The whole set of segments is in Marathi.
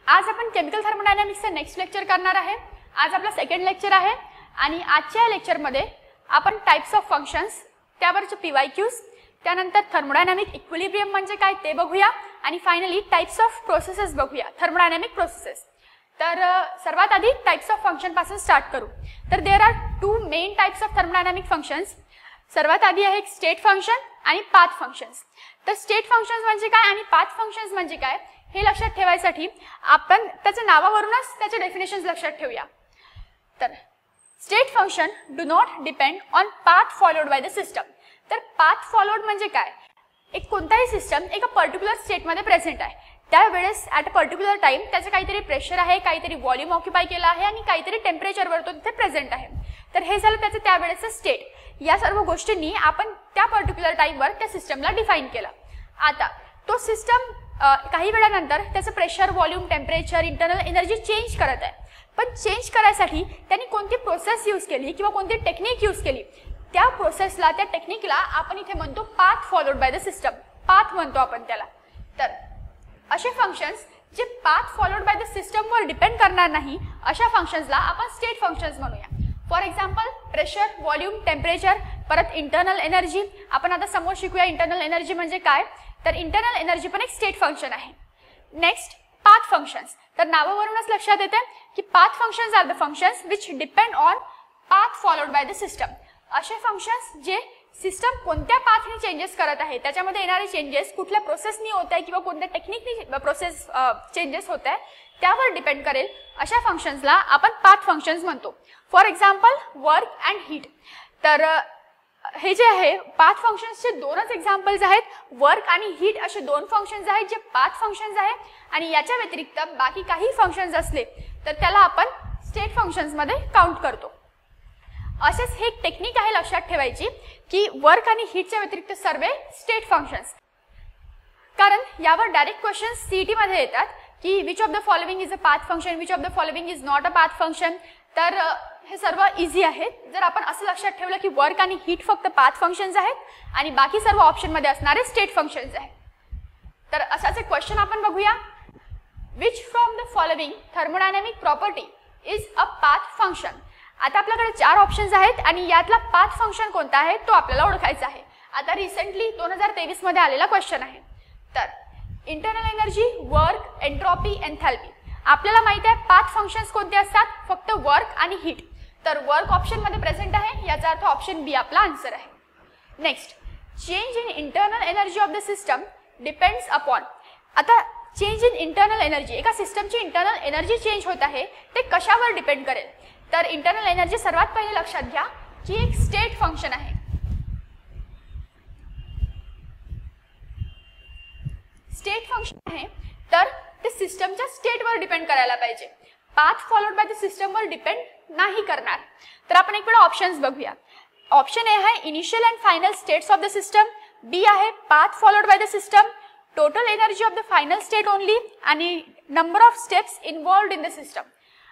आज आपण केमिकल थर्मोडायनामिक्सचं नेक्स्ट लेक्चर करणार आहे। आज आपला सेकंड लेक्चर आहे आणि आजच्या लेक्चरमध्ये आपण टाइप्स ऑफ फंक्शन्स, त्यावरचे पीवायक्यूज, त्यानंतर थर्मोडायनामिक इक्विलिब्रियम म्हणजे काय ते बघूया आणि फायनली टाइप्स ऑफ प्रोसेसेस बघूया, थर्मोडायनामिक प्रोसेसेस। तर सर्वात आधी टाइप्स ऑफ फंक्शन पासून स्टार्ट करू। तर there are two main types of thermodynamic functions. सर्वात आधी आहे स्टेट फंक्शन आणि पाथ फंक्शन्स। तर स्टेट फंक्शन्स म्हणजे काय आणि पाथ फंक्शन्स म्हणजे काय हे लक्षात ठेवायसाठी आपण त्याच्या नावावरूनच त्याचे डेफिनेशन्स लक्षात ठेवूया। तर state function do not depend on path followed by the system. तर पाथ फॉलोड म्हणजे काय, एक कोणताही सिस्टम एका पर्टिक्युलर स्टेटमध्ये प्रेझेंट आहे, त्यावेळेस ॲट अ पर्टिक्युलर टाइम त्याचं काहीतरी प्रेशर आहे, काहीतरी व्हॉल्यूम ऑक्युपाय केला आहे आणि काहीतरी टेम्परेचरवर तो तिथे प्रेझेंट आहे। तर हे झालं त्याचं त्यावेळेचं स्टेट। या सर्व गोष्टींनी आपण त्या पर्टिक्युलर टाइमवर त्या सिस्टमला डिफाइन केलं। आता तो सिस्टम काही वेळानंतर त्याचं pressure, volume, temperature, internal energy change करत आहे, पण चेंज करायसाठी त्यांनी कोणती प्रोसेस यूज केली किंवा कोणती टेक्निक यूज केली, त्या प्रोसेसला, त्या टेक्निकला आपण इथे म्हणतो path followed by the system, path म्हणतो आपण त्याला। तर असे फंक्शन्स जे पाथ फॉलोड बाय द सिस्टमवर डिपेंड करणार नाही, अशा फंक्शन्सला आपण स्टेट फंक्शन्स म्हणूया। For example pressure, volume, temperature, परत इंटरनल एनर्जी। आपण आता समोर शिकूया इंटरनल एनर्जी म्हणजे काय। तर इंटरनल एनर्जी पण एक स्टेट फंक्शन आहे। Next path functions. तर नावावरूनच लक्षात येते की path functions are the functions which depend on path followed by the system. असे फंक्शन्स जे सिस्टम कोणत्या पाथने चेंजेस करत आहे, त्याच्यामध्ये येणारे चेंजेस कुठल्या प्रोसेसनी होत आहे किंवा कोणत्या टेक्निकनी प्रोसेस चेंजेस होत आहे त्यावर डिपेंड करेल, अशा फंक्शन्सला आपण पाथ फंक्शन्स म्हणतो। For example work and heat. तर हे जे आहे पाथ फंक्शन्सचे दोनच एक्झाम्पल्स आहेत, वर्क आणि हीट असे दोन फंक्शन्स आहेत जे पाथ फंक्शन्स आहेत, आणि याच्या व्यतिरिक्त बाकी काही फंक्शन्स असले तर त्याला आपण स्टेट फंक्शन्समध्ये काउंट करतो। असेच हे एक टेक्निक आहे लक्षात ठेवायची की वर्क आणि हीटच्या व्यतिरिक्त सर्व स्टेट फंक्शन्स, कारण यावर डायरेक्ट क्वेश्चन्स सीईटी मध्ये येतात की which of the following is a path function, which of the following is not a path function. तर हे सर्व इझी आहेत जर आपण असं लक्षात ठेवलं की वर्क आणि हीट फक्त पाथ फंक्शन्स आहेत आणि बाकी सर्व ऑप्शनमध्ये असणारे स्टेट फंक्शन्स आहेत। तर असाच एक क्वेश्चन आपण बघूया, which from the following thermodynamic property is a path function. आता आपल्याकडे चार ऑप्शन्स आहेत आणि यातला पाथ फंक्शन कोणता आहे तो आपल्याला ओळखायचा आहे। आता रिसेंटली 2023 मध्ये आलेला क्वेश्चन आहे। तर इंटरनल एनर्जी, वर्क, एंट्रॉपी, एन्थॅल्पी। आपल्याला माहिती आहे पाथ फंक्शन्स कोणते असतात, फक्त वर्क आणि हीट। तर वर्क ऑप्शन मध्ये प्रेझेंट आहे, याचा अर्थ ऑप्शन बी आपला आन्सर आहे। Next change in internal energy of the system depends upon. आता चेंज इन इंटरनल एनर्जी, एका सिस्टमची इंटरनल एनर्जी चेंज होत आहे ते कशावर डिपेंड करेल। तर इंटरनल एनर्जी सर्वात पहिले लक्षात घ्या की एक स्टेट फंक्शन आहे। स्टेट फंक्शन आहे तर ते सिस्टमच्या स्टेटवर डिपेंड करायला पाहिजे, पाथ फॉलोड बाय द सिस्टमवर डिपेंड नाही करणार। तर आपण एक वेळा ऑप्शन्स बघूया। ऑप्शन ए आहे initial and final states of the system, B आहे path followed by the system, total energy of the final state only, आणि number of steps involved in the system.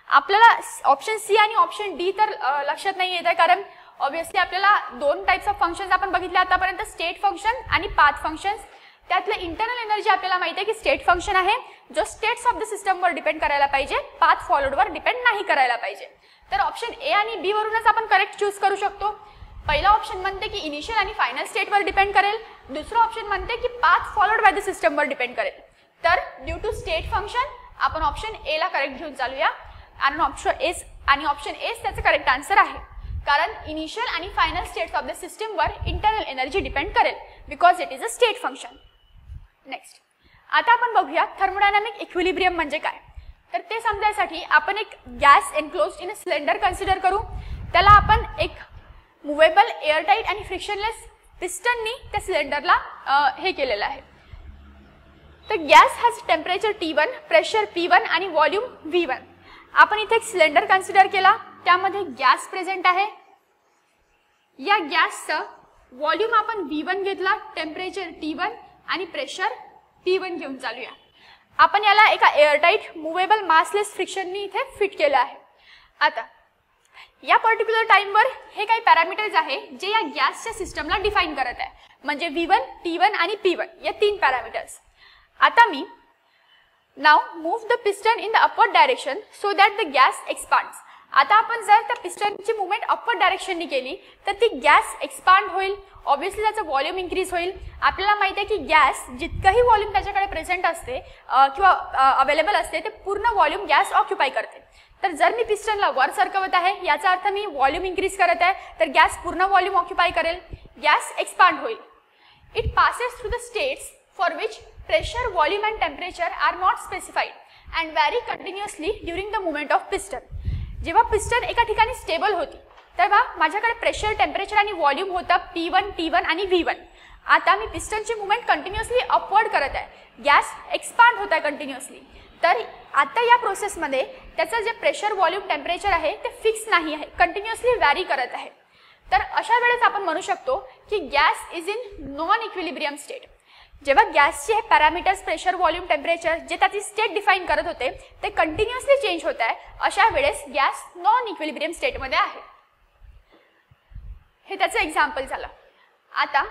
आपल्याला ऑप्शन सी आणि ऑप्शन डी तर लक्षात नाही येत आहे, कारण ऑब्विसली आपल्याला दोन टाइप्स ऑफ फंक्शन्स आपण बघितले आतापर्यंत, स्टेट फंक्शन आणि पाथ फंक्शन्स। त्यातलं इंटरनल एनर्जी आपल्याला माहिती आहे की स्टेट फंक्शन आहे जो स्टेट्स ऑफ द सिस्टमवर डिपेंड करायला पाहिजे, पाथ फॉलोडवर डिपेंड नाही करायला पाहिजे। तर ऑप्शन ए आणि बी वरूनच आपण करेक्ट चूज करू शकतो। पहिला ऑप्शन म्हणते की इनिशियल आणि फायनल स्टेटवर डिपेंड करेल, दुसरा ऑप्शन म्हणते की पाथ फॉलोड बाय द सिस्टमवर डिपेंड करेल। तर ड्यू टू स्टेट फंक्शन आपण ऑप्शन ए ला करेक्ट घेऊन चालूया, आणि ऑप्शन ए त्याचं करेक्ट आन्सर आहे, कारण इनिशियल आणि फायनल स्टेट्स ऑफ द सिस्टमवर इंटरनल एनर्जी डिपेंड करेल because it is a state function. Next आता आपण बघूया थर्मोडायनामिक इक्विलिब्रियम म्हणजे काय। तर ते समजायसाठी आपण एक gas enclosed in a cylinder consider करू। त्याला आपण एक मुव्हेबल, एअरटाईट आणि फ्रिक्शनलेस पिस्टननी त्या सिलेंडरला हे केलेलं आहे। तर gas has temperature T1, pressure P1 आणि व्हॉल्यूम V1। आपण इथे एक सिलेंडर कन्सिडर केला, त्यामध्ये गॅस प्रेझेंट आहे। या गॅसचं व्हॉल्यूम आपण V1 घेतला, टेम्परेचर T1 आणि प्रेशर P1 घेऊन चालूया। आपण याला एका एअरटाईट मुव्हेबल मासलेस फ्रिक्शननी इथे फिट केलं आहे। आता या पर्टिक्युलर टाइमवर हे काही पॅरामीटर्स आहे जे या गॅसच्या सिस्टमला डिफाइन करत आहे, म्हणजे V1, T1 आणि P1 या तीन पॅरामीटर्स। आता me now move the piston in the upward direction so that the gas expands. आता आपण जर त्या पिस्टनची मुवमेंट अपवर्ड डायरेक्शननी केली तर ती गॅस एक्सपांड होईल, ऑब्वियसली त्याचं व्हॉल्यूम इन्क्रीज होईल. आपल्याला माहिती आहे की गॅस जितकंही व्हॉल्यूम त्याच्याकडे प्रेझेंट असते किंवा अवेलेबल असते ते पूर्ण व्हॉल्यूम गॅस ऑक्युपाय करते. तर जर मी पिस्टनला वर सरकवत आहे याचा अर्थ मी व्हॉल्यूम इन्क्रीज करत आहे, तर गॅस पूर्ण व्हॉल्यूम ऑक्युपाय करेल, गॅस एक्सपांड होईल. It passes through the states for which pressure, volume and temperature are not specified and vary continuously during the movement of piston. जेव्हा पिस्टन एका ठिकाणी स्टेबल होती तेव्हा माझ्याकडे प्रेशर, टेम्परेचर आणि व्हॉल्यूम होता P1, T1 आणि V1. आता मी पिस्टनची मुवमेंट कंटिन्युअसली अपवर्ड करत आहे, गॅस एक्सपांड होत आहे कंटिन्युअसली. तर आता या प्रोसेसमध्ये त्याचं जे प्रेशर, व्हॉल्यूम, टेम्परेचर आहे ते फिक्स नाही आहे, कंटिन्युअसली व्हॅरी करत आहे. तर अशा वेळेस आपण म्हणू शकतो की gas is in non equilibrium state. जेव्हा गॅसचे हे पॅरामीटर्स प्रेशर, व्हॉल्यूम, टेम्परेचर जे त्याची स्टेट डिफाईन करत होते ते कंटिन्युअसली चेंज होत आहे, अशा वेळेस गॅस नॉन इक्विलिब्रियम स्टेटमध्ये आहे. हे त्याचं एक्झाम्पल झालं. आता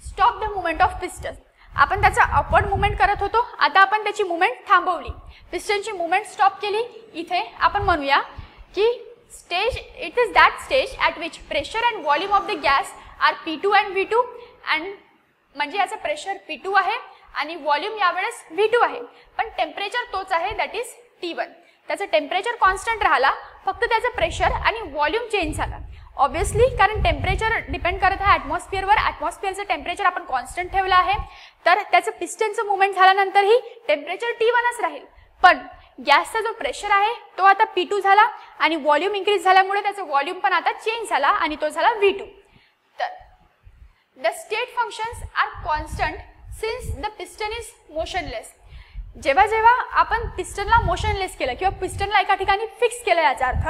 stop the movement of piston. आपण त्याचा अपवर्ड मुवमेंट करत होतो, आता आपण त्याची मुवमेंट थांबवली, पिस्टनची मुवमेंट स्टॉप केली. इथे आपण म्हणूया की stage, it is that stage at which pressure and volume of the gas are P2 and V2 and म्हणजे याचं प्रेशर P2 आहे आणि व्हॉल्यूम यावेळेस V2 आहे, पण टेम्परेचर तोच आहे, दॅट इज T1. त्याचं टेम्परेचर कॉन्स्टंट राहिला, फक्त त्याचं प्रेशर आणि व्हॉल्यूम चेंज झाला. ऑब्वियसली कारण टेम्परेचर डिपेंड करत आहे ॲटमॉस्फिअरवर, ॲटमॉस्फिअरचं टेम्परेचर आपण कॉन्स्टंट ठेवलं आहे, तर त्याचं पिस्टनचं मुवमेंट झाल्यानंतरही टेम्परेचर T1च राहील. पण गॅसचा जो प्रेशर आहे तो आता P2 झाला आणि व्हॉल्यूम इन्क्रीज झाल्यामुळे त्याचं व्हॉल्यूम पण आता चेंज झाला आणि तो झाला V2. तर the state functions are constant since the piston is motionless. जेव्हा जेव्हा आपण पिस्टनला मोशनलेस केलं किंवा पिस्टनला एका ठिकाणी फिक्स केलं याचा अर्थ,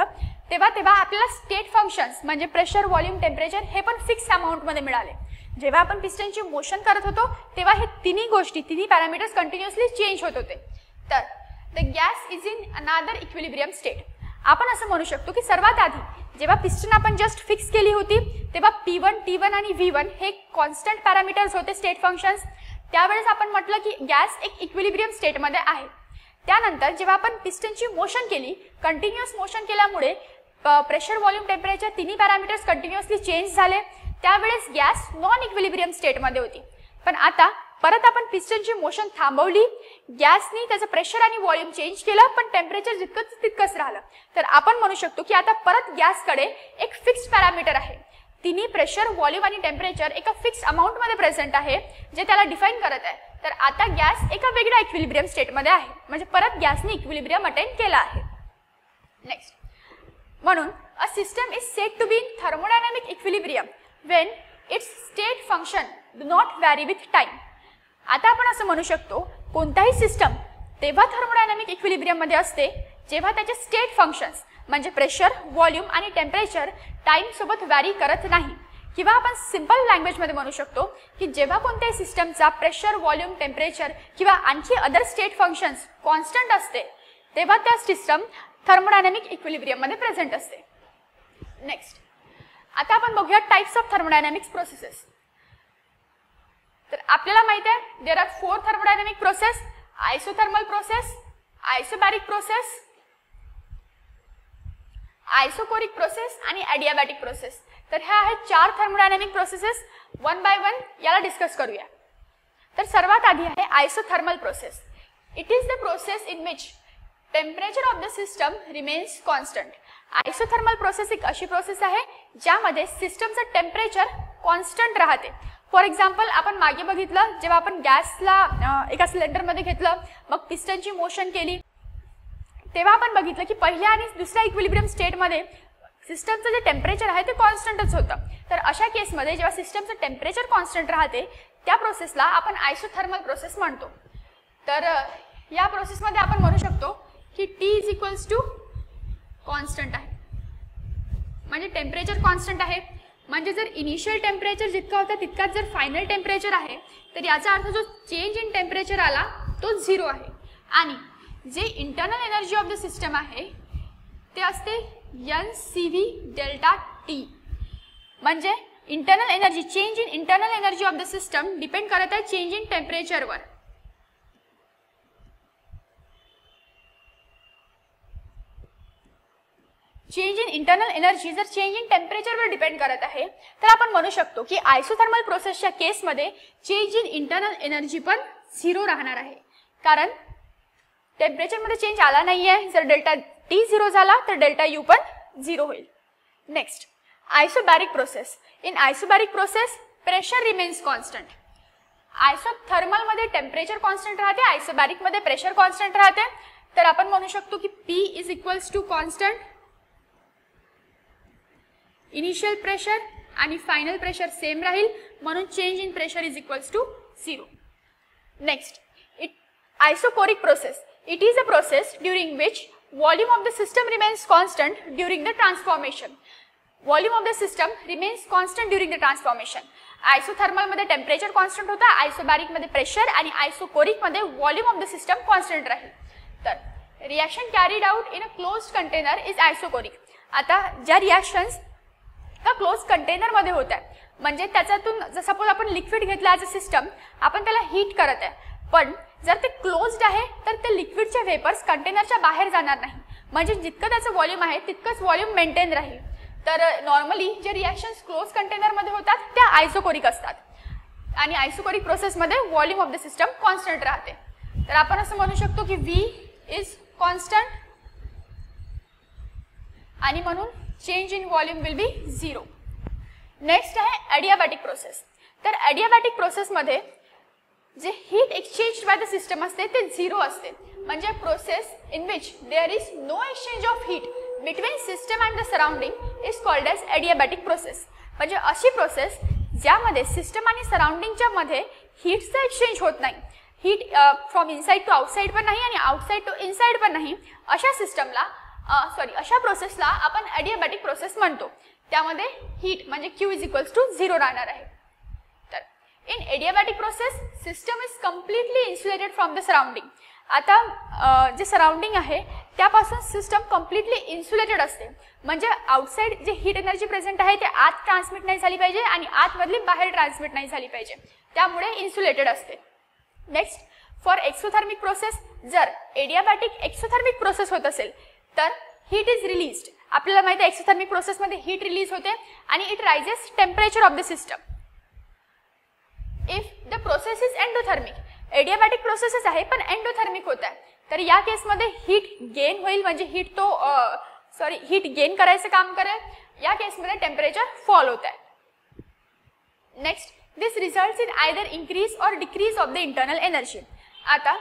तेव्हा तेव्हा आपल्याला स्टेट फंक्शन्स म्हणजे प्रेशर, व्हॉल्यूम, टेम्परेचर हे पण फिक्स अमाऊंटमध्ये मिळाले. जेव्हा आपण पिस्टनची मोशन करत होतो तेव्हा हे तिन्ही गोष्टी, तिन्ही पॅरामीटर्स कंटिन्युअसली चेंज होत होते. तर द गॅस इज इन अनादर इक्विलिब्रियम स्टेट. आपण असं म्हणू शकतो की सर्वात आधी जेव्हा पिस्टन आपण जस्ट फिक्स केली होती तेव्हा P1, T1 आणि V1 हे कॉन्स्टंट पॅरामीटर्स होते, स्टेट फंक्शन्स. त्यावेळेस आपण म्हटलं की गॅस एक इक्विलिब्रियम स्टेटमध्ये आहे. त्यानंतर जेव्हा आपण पिस्टनची मोशन केली, कंटिन्युअस मोशन केल्यामुळे प्रेशर, व्हॉल्यूम, टेम्परेचर तिन्ही पॅरामीटर्स कंटिन्युअसली चेंज झाले, त्यावेळेस गॅस नॉन इक्विलिब्रियम स्टेटमध्ये होती. पण आता परत आपण पिस्टनची मोशन थांबवली, गॅसनी त्याचं प्रेशर आणि व्हॉल्यूम चेंज केलं, पण टेम्परेचर जितकंच तितकंच राहिलं. तर आपण म्हणू शकतो की आता परत गॅसकडे एक फिक्स्ड पॅरामीटर आहे. तिन्ही प्रेशर, व्हॉल्यूम आणि टेम्परेचर एका फिक्स अमाऊंटमध्ये प्रेझेंट आहे जे त्याला डिफाईन करत आहे. तर आता गॅस एका वेगळ्या इक्विलिब्रियम स्टेटमध्ये आहे, म्हणजे परत गॅसने इक्विलिब्रियम अटेन केला आहे. नेक्स्ट, म्हणून a system is said to be in thermodynamic equilibrium when its state function do not vary with time. आता आपण असं म्हणू शकतो कोणताही सिस्टम तेव्हा थर्मोडायनामिक इक्विलिब्रियम मध्ये असते जेव्हा त्याचे स्टेट फंक्शन्स म्हणजे प्रेशर, व्हॉल्यूम आणि टेम्परेचर टाइम सोबत व्हॅरी करत नाही. किंवा आपण सिंपल लँग्वेजमध्ये म्हणू शकतो की जेव्हा कोणत्याही सिस्टमचा प्रेशर, व्हॉल्यूम, टेम्परेचर किंवा आणखी अदर स्टेट फंक्शन्स कॉन्स्टंट असते तेव्हा त्या सिस्टम थर्मोडायनामिक इक्विलिब्रियम मध्ये प्रेझेंट असते. नेक्स्ट, आता आपण बघूया टाइप्स ऑफ थर्मोडायनामिक्स प्रोसेसेस. तर आपल्याला माहिती आहे there are 4 thermodynamic process: isothermal process, isobaric process, isochoric process आणि ॲडियाबॅटिक प्रोसेस. तर ह्या आहेत 4 thermodynamic processes. One by one याला डिस्कस करूया. तर सर्वात आधी आहे isothermal process. It is the process in which temperature of the system remains constant. Isothermal process एक अशी प्रोसेस आहे ज्यामध्ये सिस्टमचं टेम्परेचर कॉन्स्टंट राहते. फॉर एक्झाम्पल आपण मागे बघितलं जेव्हा आपण गॅसला एका सिलेंडरमध्ये घेतलं, मग पिस्टनची मोशन केली, तेव्हा आपण बघितलं की पहिल्या आणि दुसऱ्या इक्विलिब्रियम स्टेटमध्ये सिस्टमचं जे टेम्परेचर आहे ते कॉन्स्टंटच होतं. तर अशा केसमध्ये जेव्हा सिस्टमचं टेम्परेचर कॉन्स्टंट राहते त्या प्रोसेसला आपण आयसोथर्मल प्रोसेस म्हणतो. तर या प्रोसेसमध्ये आपण म्हणू शकतो की T is equals to constant आहे, म्हणजे टेम्परेचर कॉन्स्टंट आहे. म्हणजे जर इनिशियल टेम्परेचर जितका होता तितकाच जर फायनल टेम्परेचर आहे तर याचा अर्थ जो चेंज इन टेम्परेचर आला तो 0 आहे. आणि जे internal energy of the system आहे ते असते NCV डेल्टा T. म्हणजे internal energy, change in internal energy of the system depend करत आहे चेंज इन टेम्परेचरवर. चेंज इन इंटरनल एनर्जी जर चेंज इन टेम्परेचरवर डिपेंड करत आहे तर आपण म्हणू शकतो की आयसोथर्मल प्रोसेसच्या केसमध्ये चेंज इन इंटरनल एनर्जी पण 0 राहणार आहे, कारण टेम्परेचरमध्ये चेंज आला नाही आहे. जर डेल्टा टी 0 झाला तर डेल्टा यू पण 0 होईल. Next, isobaric process. In isobaric process pressure remains constant. आयसोथर्मलमध्ये टेम्परेचर कॉन्स्टंट राहते, आयसोबॅरिकमध्ये प्रेशर कॉन्स्टंट राहते. तर आपण म्हणू शकतो की P is equals to constant initial pressure आणि फायनल प्रेशर सेम राहील, म्हणून change in pressure is equals to 0. Next, isochoric process. It is a process during which volume of the system remains constant during the transformation. Volume of the system remains constant during the transformation. Isothermal मध्ये टेम्परेचर कॉन्स्टंट होता, आयसोबॅरिक मध्ये प्रेशर आणि आयसोकोरिक मध्ये volume of the system constant राहील. तर reaction carried out in a closed container is isochoric. आता ज्या रिएक्शन्स का क्लोज कंटेनर मध्ये होत आहे, म्हणजे त्याच्यातून जर सपोज आपण लिक्विड घेतलं ॲज अ सिस्टम, आपण त्याला हीट करत आहे, पण जर ते क्लोज्ड आहे तर ते लिक्विडचे वेपर्स कंटेनरच्या बाहेर जाणार नाही, म्हणजे जितकं त्याचं व्हॉल्यूम आहे तितकंच व्हॉल्यूम मेंटेन राहील. तर नॉर्मली जे रिएक्शन्स क्लोज कंटेनरमध्ये होतात त्या आयसोकोरिक असतात आणि आयसोकोरिक प्रोसेसमध्ये volume of the system constant राहते. तर आपण असं म्हणू शकतो की V इज कॉन्स्टंट आणि म्हणून change in volume will be 0. Next आहे ॲडियाबॅटिक प्रोसेस. तर ॲडियाबॅटिक प्रोसेसमध्ये जे heat exchange by the system असते ते 0 असते, म्हणजे process in which there is no exchange of heat between system and the surrounding is called as adiabatic process. म्हणजे अशी प्रोसेस ज्यामध्ये सिस्टम आणि सराउंडिंगच्या मध्ये हीटचं एक्सचेंज होत नाही, heat from inside to outside पण नाही आणि आउटसाइड टू इनसाइड पण नाही, अशा सिस्टमला अशा प्रोसेसला आपण ॲडियाबॅटिक प्रोसेस म्हणतो. त्यामध्ये हीट म्हणजे Q इज इक्वल्स टू 0 राहणार आहे. तर in adiabatic process system is completely insulated from the surrounding. आता जे सराउंडिंग आहे त्यापासून सिस्टम कम्प्लिटली इन्सुलेटेड असते, म्हणजे आउटसाइड जे हीट एनर्जी प्रेझेंट आहे ते आत ट्रान्समिट नाही झाली पाहिजे आणि आतमधली बाहेर ट्रान्समिट नाही झाली पाहिजे, त्यामुळे इन्सुलेटेड असते. नेक्स्ट, फॉर एक्सोथर्मिक प्रोसेस, जर एडियाबॅटिक एक्सोथर्मिक प्रोसेस होत असेल तर हीट इज रिलीज्ड. आपल्याला माहिती आहे एक्सोथर्मिक प्रोसेसमध्ये हीट रिलीज होते आणि it rises temperature of the system. If the process is endothermic, adiabatic प्रोसेसच आहे पण एंडोथर्मिक होत आहे, तर या केसमध्ये हीट गेन होईल, म्हणजे हीट गेन करायचं काम करेल. या केसमध्ये टेम्परेचर फॉल होत आहे. Next, this results in either increase or decrease of the internal energy. आता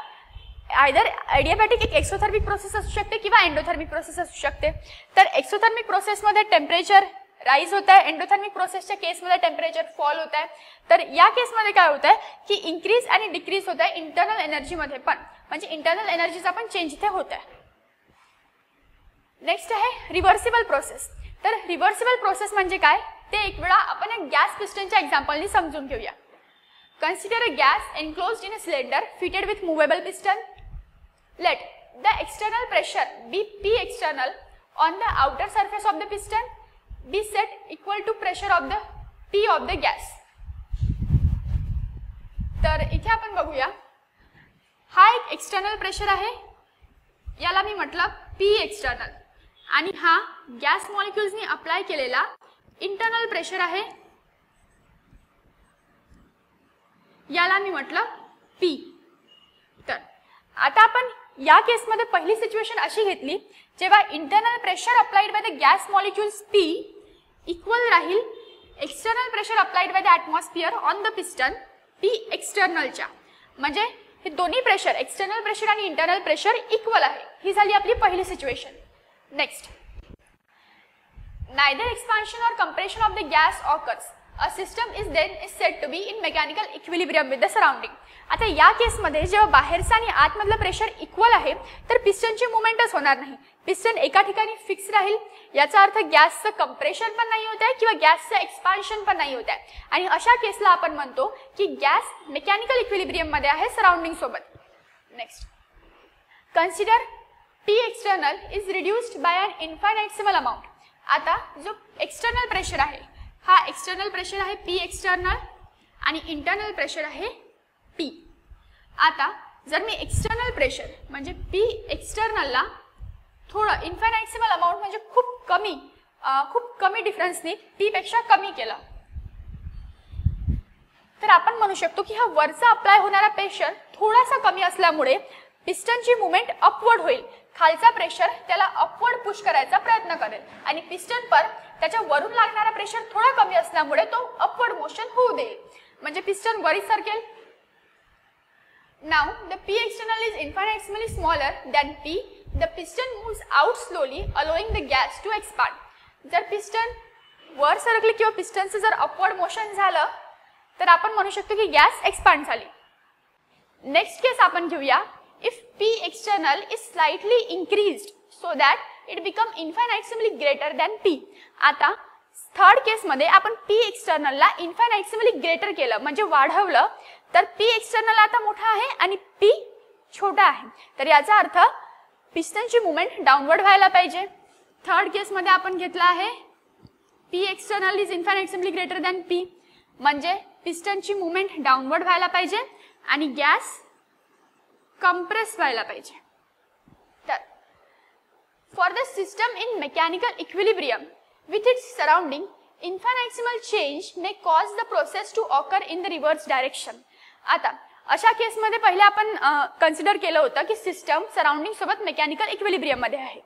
आयदर एडियाबॅटिक एक एक्सोथर्मिक प्रोसेस असू शकते किंवा एंडोथर्मिक प्रोसेस असू शकते. तर एक्सोथर्मिक प्रोसेसमध्ये टेम्परेचर राइज होता है, एंडोथर्मिक प्रोसेसच्या केसमध्ये टेम्परेचर फॉल होता है. तर या केसमध्ये काय होत आहे की इंक्रीज आणि डिक्रीज होत आहे इंटरनल एनर्जीमध्ये पण, म्हणजे इंटरनल एनर्जीचा पण चेंज इथे होत आहे. नेक्स्ट आहे रिव्हर्सिबल प्रोसेस. तर रिव्हर्सिबल प्रोसेस म्हणजे काय ते एक वेळा आपण एक गॅस पिस्टनच्या एक्झाम्पलनी समजून घेऊया. Consider a gas enclosed in a cylinder fitted with movable piston. Let the external pressure be P external on the outer surface of the piston be set equal to pressure of the P of the gas. तर इथे आपण बघूया, हा एक एक्सटर्नल प्रेशर आहे, याला मी म्हटलं P एक्सटर्नल, आणि हा गॅस मॉलिक्युल्सनी अप्लाय केलेला इंटरनल प्रेशर आहे, याला मी म्हटलं P. तर आता आपण या केसमध्ये पहिली सिच्युएशन अशी घेतली जेव्हा internal pressure applied by the gas molecules P equal राहील external pressure applied by the atmosphere on the piston P एक्सटर्नलच्या, म्हणजे हे दोन्ही प्रेशर एक्सटर्नल प्रेशर आणि इंटरनल प्रेशर इक्वल आहे. ही झाली आपली पहिली situation. Next, neither expansion or compression of the gas occurs, a system is then said to be in mechanical equilibrium with the surrounding. आता या केसमध्ये जेव्हा बाहेरचं आणि आतमधलं प्रेशर इक्वल आहे तर पिस्टनची मुवमेंटच होणार नाही, पिस्टन एका ठिकाणी फिक्स राहील. याचा अर्थ गॅसचं कंप्रेशन पण नाही होत आहे किंवा गॅसचं एक्सपान्शन पण नाही होत आहे, आणि अशा केसला आपण म्हणतो की गॅस मेकॅनिकल इक्विलिब्रियम मध्ये आहे सराउंडिंग सोबत. Next, consider P external is reduced by an infinitesimal amount. आता जो एक्सटर्नल प्रेशर आहे हा एक्सटर्नल प्रेशर आहे P एक्सटर्नल आणि इंटरनल प्रेशर आहे P. आता जर मी एक्सटर्नल प्रेशर म्हणजे P एक्सटर्नलला थोडं इन्फायनाइटसिमल अमाऊंट म्हणजे खूप कमी डिफरन्सनी टी पेक्षा कमी केलं तर आपण म्हणू शकतो की हा वरचा अप्लाय होणारा प्रेशर थोडासा कमी असल्यामुळे पिस्टनची मुवमेंट अपवर्ड होईल. खालचा प्रेशर त्याला अपवर्ड पुश करायचा प्रयत्न करेल आणि पिस्टन पर त्याच्या वरून लागणारा प्रेशर थोडा कमी असल्यामुळे तो अपवर्ड मोशन होऊ देईल म्हणजे पिस्टन वरी सरकेल. Now the P external is infinitesimally smaller than P. The piston moves out slowly, allowing the gas to expand. जर पिस्टन वर सरकले किंवा पिस्टनचं जर अपवर्ड मोशन झालं तर आपण म्हणू शकतो की गॅस एक्सपांड झाली. नेक्स्ट केस आपण घेऊया. If P external is slightly increased so that it become infinitesimally greater than P. आता थर्ड केस मध्ये आपण P external ला infinitesimally greater केलं म्हणजे वाढवलं तर P external आता मोठा आहे आणि P छोटा आहे तर याचा अर्थ पिस्टनची मुवमेंट डाउनवर्ड व्हायला पाहिजे. थर्ड केस मध्ये आपण घेतला आहे P external is infinitesimally greater than P म्हणजे पिस्टनची मुवमेंट डाउनवर्ड व्हायला पाहिजे आणि गॅस कंप्रेस व्हायला पाहिजे. तर for the system in mechanical equilibrium with its surrounding, infinitesimal change may cause the process to occur in the reverse direction. आता अशा केस मध्ये पहिले आपण कन्सिडर केलं होतं की सिस्टम सराउंडिंग सोबत मेकॅनिकल इक्विलिब्रियम मध्ये आहे.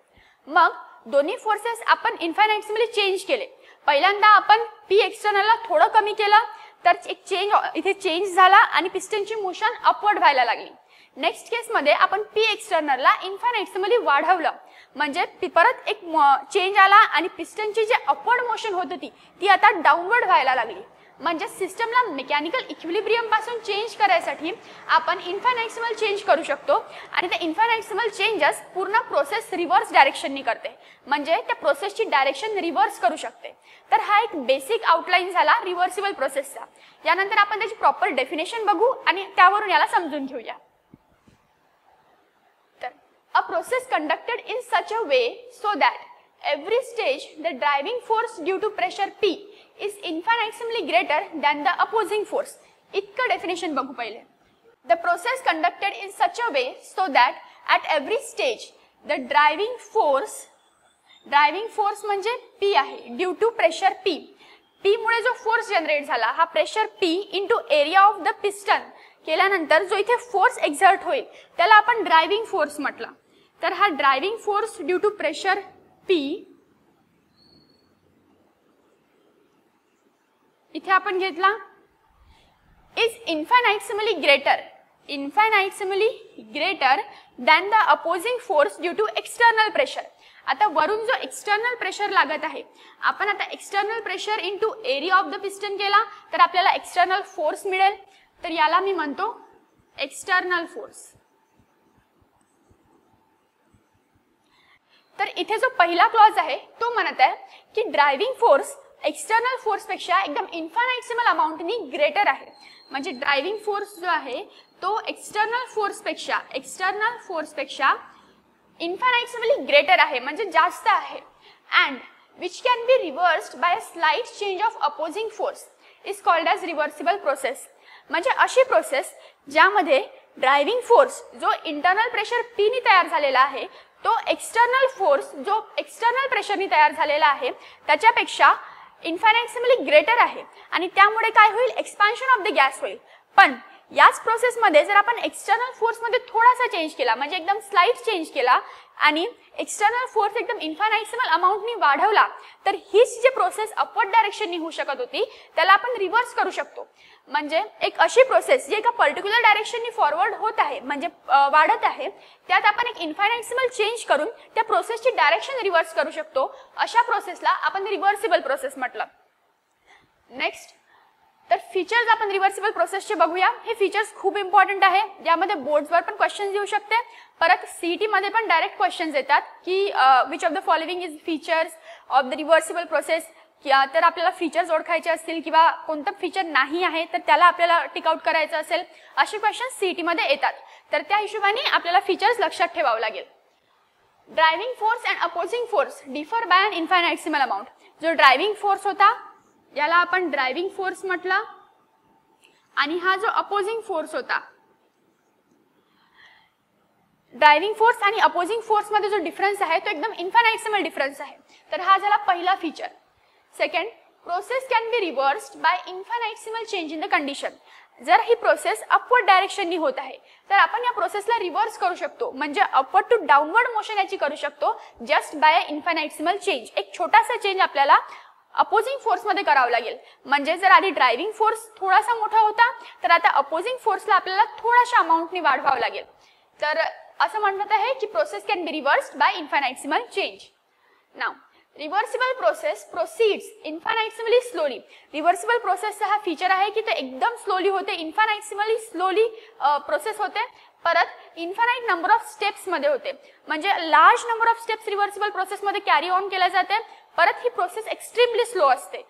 मग दोन्ही फोर्सेस आपण इन्फायनाइटसिमली चेंज केले. पहिल्यांदा आपण P एक्सटर्नलला थोडं कमी केलं तर एक इथे चेंज झाला आणि पिस्टनची मोशन अपवर्ड व्हायला लागली. नेक्स्ट केस मध्ये आपण P एक्सटर्नलला इन्फायनाइटसिमली वाढवलं म्हणजे परत एक चेंज आला आणि पिस्टनची जे अपवर्ड मोशन होत होती ती आता डाउनवर्ड व्हायला लागली म्हणजे सिस्टमला मेकॅनिकल इक्विलिब्रियम पासून चेंज करायसाठी आपण इन्फायनाइटसिमल चेंज करू शकतो आणि ते इन्फायनाइटसिमल चेंजेस पूर्ण प्रोसेस रिव्हर्स डायरेक्शननी करते म्हणजे त्या प्रोसेसची डायरेक्शन रिव्हर्स करू शकते. तर हा एक बेसिक आउटलाईन झाला रिव्हर्सिबल प्रोसेसचा. यानंतर आपण त्याची प्रॉपर डेफिनेशन बघू आणि त्यावरून याला समजून घेऊया. A process conducted in such a way so that every stage the driving force due to pressure P is infinitesimally greater than the opposing force. इतकं डेफिनेशन बघू पहिले. The process conducted in such a way so that at every stage the driving force म्हणजे P आहे due to pressure P. P मुळे जो फोर्स जनरेट झाला हा pressure P into area of the piston केल्यानंतर जो इथे फोर्स एक्झर्ट होईल त्याला आपण ड्रायव्हिंग फोर्स म्हटलं. तर हा driving force due to pressure P इथे आपण घेतला is infinitesimally greater than the opposing force due to external pressure. आता वरून जो एक्सटर्नल प्रेशर लागत आहे आपण आता external pressure into area of the piston केला तर आपल्याला एक्सटर्नल फोर्स मिळेल. तर याला मी म्हणतो एक्सटर्नल फोर्स. तर इथे जो पहिला क्लॉज आहे तो म्हणत आहे की ड्रायव्हिंग फोर्स एक्सटर्नल फोर्स पेक्षा एकदम इन्फायनाइटसिमल अमाउंटनी ग्रेटर आहे म्हणजे ड्रायव्हिंग फोर्स जो आहे तो एक्सटर्नल फोर्स पेक्षा इन्फायनाइटसिमली ग्रेटर आहे म्हणजे जास्त आहे. And which can be reversed by a slight change of opposing force is called as reversible process. म्हणजे अशी प्रोसेस ज्यामध्ये ड्रायव्हिंग फोर्स जो इंटरनल प्रेशर P नी तयार झालेला आहे तो एक्सटर्नल फोर्स जो एक्सटर्नल प्रेशरनी तयार झालेला आहे त्याच्यापेक्षा इन्फायनाइटसिमली ग्रेटर आहे आणि त्यामुळे काय होईल एक्सपान्शन ऑफ द गॅस होईल. पण याच प्रोसेस मध्ये जर आपण एक्सटर्नल फोर्स मध्ये थोडासा चेंज केला म्हणजे एकदम स्लाइट चेंज केला आणि एक्सटर्नल फोर्स एकदम इन्फायनाइटसिमल अमाउंटनी वाढवला तर हीच जी प्रोसेस अपवर्ड डायरेक्शननी होऊ शकत होती त्याला आपण रिव्हर्स करू शकतो. म्हणजे एक अशी प्रोसेस जी एका पर्टिक्युलर डायरेक्शननी फॉरवर्ड होत आहे म्हणजे वाढत आहे त्यात आपण एक इन्फायनाइटसिमल चेंज करून त्या प्रोसेसची डायरेक्शन रिव्हर्स करू शकतो. अशा प्रोसेसला आपण रिव्हर्सिबल प्रोसेस म्हटलं. नेक्स्ट तर फीचर्स आपण रिव्हर्सिबल प्रोसेसचे बघूया. हे फीचर्स खूप इम्पॉर्टंट आहे. यामध्ये बोर्ड्सवर पण क्वेश्चन्स येऊ शकते. परत सीईटी मध्ये पण डायरेक्ट क्वेश्चन्स येतात की which of the following is features of the reversible process. तर आपल्याला फीचर्स ओळखायचे असतील किंवा कोणतं फीचर नाही आहे तर त्याला आपल्याला टिक आउट करायचं असेल असे क्वेश्चन्स सीईटी मध्ये येतात. तर त्या हिशोबाने आपल्याला फीचर्स लक्षात ठेवावं लागेल. Driving force and opposing force differ by an infinitesimal amount. जो ड्रायव्हिंग फोर्स होता याला आपण ड्रायव्हिंग फोर्स म्हटलं आणि हा जो अपोजिंग फोर्स होता ड्रायव्हिंग फोर्स आणि अपोजिंग फोर्स मध्ये जो डिफरन्स आहे तो एकदम इन्फायनाइटसिमल डिफरन्स आहे. तर हा झाला पहिला feature. Second, process can be reversed by infinitesimal change in the condition. जर ही प्रोसेस अपवर्ड डायरेक्शननी होत आहे तर आपण या प्रोसेसला रिव्हर्स करू शकतो, म्हणजे अपवर्ड टू डाऊनवर्ड मोशन याची करू शकतो जस्ट बाय इन्फायनाइटसिमल चेंज. एक छोटासा चेंज आपल्याला अपोजिंग फोर्स मध्ये करावं लागेल. म्हणजे जर आधी ड्रायव्हिंग फोर्स थोडासा मोठा होता तर आता अपोजिंग फोर्सला आपल्याला थोड्याशा अमाऊंटनी वाढवावं लागेल. तर असं म्हणत आहे की process can be reversed by infinitesimal change. Now reversible process proceeds infinitesimally slowly. Reversible प्रोसेसचा हा फीचर आहे की ते एकदम स्लोली होते, इन्फायनाइटसिमली स्लोली प्रोसेस होते, परत इन्फायनाइट नंबर ऑफ स्टेप्स मध्ये होते. म्हणजे large number of steps reversible process मध्ये कॅरी ऑन केल्या जाते, परत ही प्रोसेस एक्स्ट्रीमली स्लो असते.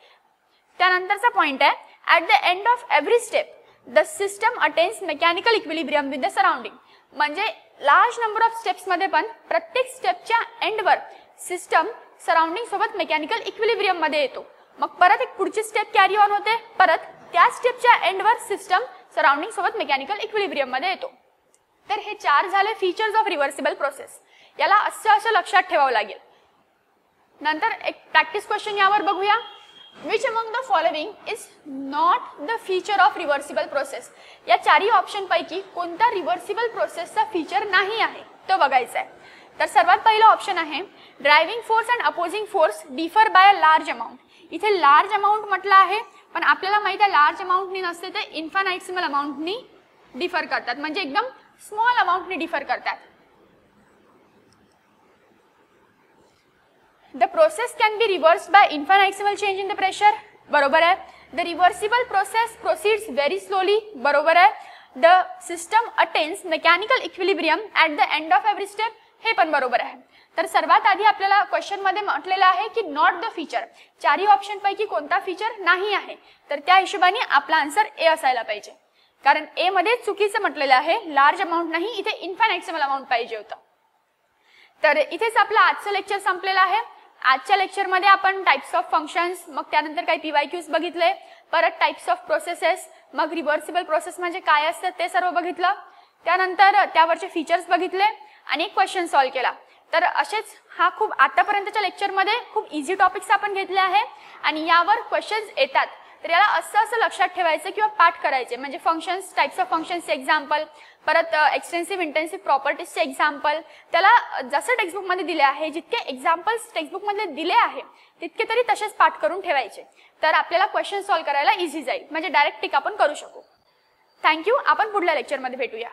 त्यानंतरचा पॉइंट आहे, at the end of every step the system attains mechanical equilibrium with the surrounding. म्हणजे लार्ज नंबर ऑफ स्टेप्स मध्ये पण प्रत्येक स्टेपच्या एंडवर सिस्टम सराउंडिंग सोबत मेकॅनिकल इक्विलिब्रियम मध्ये येतो. मग परत एक पुढची स्टेप कॅरी ऑन होते, परत त्या स्टेपच्या एंडवर सिस्टम सराउंडिंग सोबत मेकॅनिकल इक्विलिब्रियम मध्ये येतो. तर हे 4 झाले फीचर्स ऑफ रिव्हर्सिबल प्रोसेस. याला असं लक्षात ठेवावं लागेल. नंतर एक प्रॅक्टिस क्वेश्चन यावर बघूया. Which among the following is not the feature of reversible process. या 4 ऑप्शन पैकी कोणता रिव्हर्सिबल प्रोसेसचा फीचर नाही आहे तो बघायचा आहे. तर सर्वात पहिला ऑप्शन आहे, driving force and opposing force differ bye a large amount. इथे लार्ज अमाऊंट म्हटलं आहे, पण आपल्याला माहिती आहे लार्ज अमाऊंटनी नसते, ते इन्फायनाइटसिमल अमाऊंटनी डिफर करतात, म्हणजे एकदम स्मॉल अमाऊंटनी डिफर करतात. The process can be reversed by infinitesimal change in the pressure. बरोबर आहे. The reversible process proceeds very slowly. बरोबर आहे. The system attains mechanical equilibrium at the end of every step. हे पण बरोबर आहे. तर सर्वात आधी आपल्याला क्वेश्चन मध्ये म्हटलेलं आहे की नॉट द फीचर. 4 ऑप्शन पैकी कोणता फीचर नाही आहे, तर त्या हिशोबाने आपला आन्सर ए असायला पाहिजे. कारण ए मध्ये चुकीचं म्हटलेलं आहे, लार्ज अमाऊंट नाही, इथे इन्फायनाइटसिमल अमाऊंट पाहिजे होतं. तर इथेच आपलं आजचं लेक्चर संपलेलं आहे. आजच्या लेक्चरमध्ये आपण टाइप्स ऑफ फंक्शन्स, मग त्यानंतर काही PYQs बघितले, परत टाइप्स ऑफ प्रोसेसेस, मग रिव्हर्सिबल प्रोसेस म्हणजे काय असतं ते सर्व बघितलं. त्यानंतर त्यावरचे फीचर्स बघितले आणि एक क्वेश्चन सॉल्व्ह केला. तर असेच हा खूप आतापर्यंतच्या लेक्चरमध्ये खूप इझी टॉपिक्स आपण घेतले आहे आणि यावर क्वेश्चन्स येतात. तर याला असं लक्षात ठेवायचं किंवा पाठ करायचे, म्हणजे फंक्शन्स, टाइप्स ऑफ फंक्शन्सचे एक्झाम्पल, परत एक्सटेन्सिव्ह इंटेन्सिव्ह प्रॉपर्टीजचे एक्झाम्पल, त्याला जसं टेक्स्टबुकमध्ये दिले आहे, जितके एक्झाम्पल्स टेक्स्टबुकमध्ये दिले आहे तितके तरी तसेच पाठ करून ठेवायचे. तर आपल्याला क्वेश्चन सॉल्व्ह करायला इझी जाईल, म्हणजे डायरेक्ट टिक आपण करू शकू. थँक्यू. आपण पुढल्या लेक्चरमध्ये भेटूया.